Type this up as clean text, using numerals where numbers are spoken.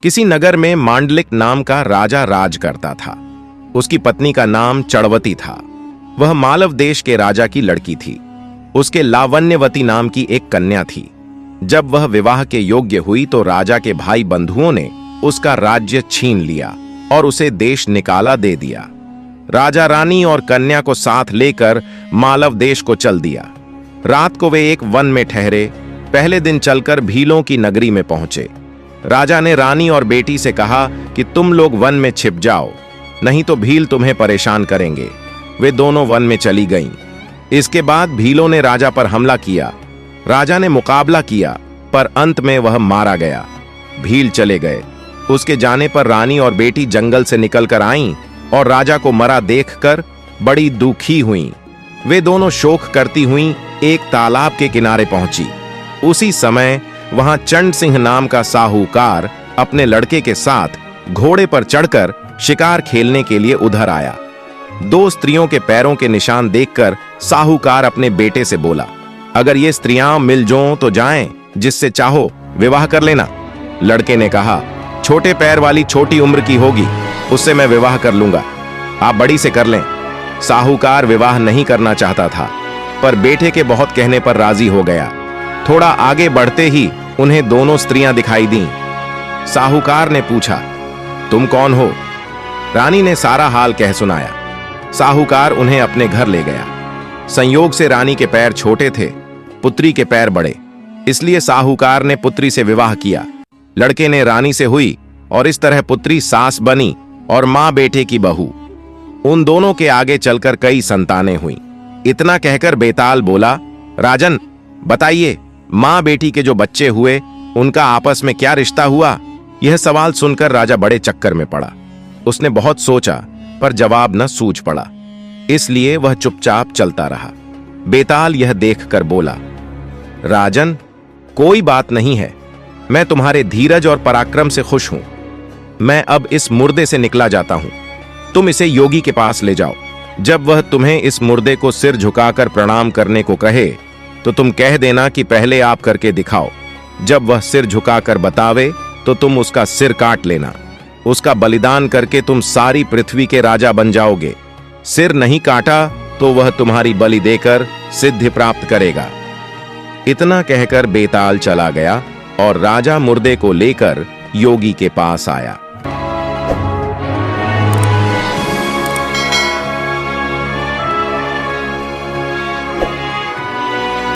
किसी नगर में मांडलिक नाम का राजा राज करता था। उसकी पत्नी का नाम चड़वती था। वह मालव देश के राजा की लड़की थी। उसके लावण्यवती नाम की एक कन्या थी। जब वह विवाह के योग्य हुई तो राजा के भाई बंधुओं ने उसका राज्य छीन लिया और उसे देश निकाला दे दिया। राजा रानी और कन्या को साथ लेकर मालव देश को चल दिया। रात को वे एक वन में ठहरे। पहले दिन चलकर भीलों की नगरी में पहुंचे। राजा ने रानी और बेटी से कहा कि तुम लोग वन में छिप जाओ, नहीं तो भील तुम्हें परेशान करेंगे। वे दोनों वन में चली गईं। इसके बाद भीलों ने राजा पर हमला किया। राजा ने मुकाबला किया, पर अंत में वह मारा गया। भील चले गए। उसके जाने पर रानी और बेटी जंगल से निकलकर आईं और राजा को मरा देखकर बड़ी दुखी हुईं। वे दोनों शोक करती हुईं एक तालाब के किनारे पहुंची। उसी समय वहां चंड सिंह नाम का साहूकार अपने लड़के के साथ घोड़े पर चढ़कर शिकार खेलने के लिए उधर आया। दो स्त्रियों के पैरों के निशान देखकर साहूकार अपने बेटे से बोला, अगर ये स्त्रियां मिल जों तो जाएं, जिससे चाहो विवाह कर लेना। लड़के ने कहा, छोटे पैर वाली छोटी उम्र की होगी, उससे मैं विवाह कर लूंगा, आप बड़ी से कर लें। साहूकार विवाह नहीं करना चाहता था, पर बेटे के बहुत कहने पर राजी हो गया। थोड़ा आगे बढ़ते ही उन्हें दोनों स्त्रियां दिखाई दीं। साहूकार ने पूछा, तुम कौन हो? रानी ने सारा हाल कह सुनाया। साहूकार उन्हें अपने घर ले गया। संयोग से रानी के पैर छोटे थे, पुत्री के पैर बड़े, इसलिए साहूकार ने पुत्री से विवाह किया। लड़के ने रानी से हुई और इस तरह पुत्री सास बनी और मां बेटे की बहू। उन दोनों के आगे चलकर कई संतानें हुईं। इतना कहकर बेताल बोला, राजन बताइए, मां बेटी के जो बच्चे हुए उनका आपस में क्या रिश्ता हुआ? यह सवाल सुनकर राजा बड़े चक्कर में पड़ा। उसने बहुत सोचा, पर जवाब न सूझ पड़ा, इसलिए वह चुपचाप चलता रहा। बेताल यह देखकर बोला, राजन कोई बात नहीं है, मैं तुम्हारे धीरज और पराक्रम से खुश हूं। मैं अब इस मुर्दे से निकला जाता हूं, तुम इसे योगी के पास ले जाओ। जब वह तुम्हें इस मुर्दे को सिर झुकाकर प्रणाम करने को कहे तो तुम कह देना कि पहले आप करके दिखाओ। जब वह सिर झुकाकर बतावे तो तुम उसका सिर काट लेना। उसका बलिदान करके तुम सारी पृथ्वी के राजा बन जाओगे। सिर नहीं काटा तो वह तुम्हारी बलि देकर सिद्धि प्राप्त करेगा। इतना कहकर बेताल चला गया और राजा मुर्दे को लेकर योगी के पास आया।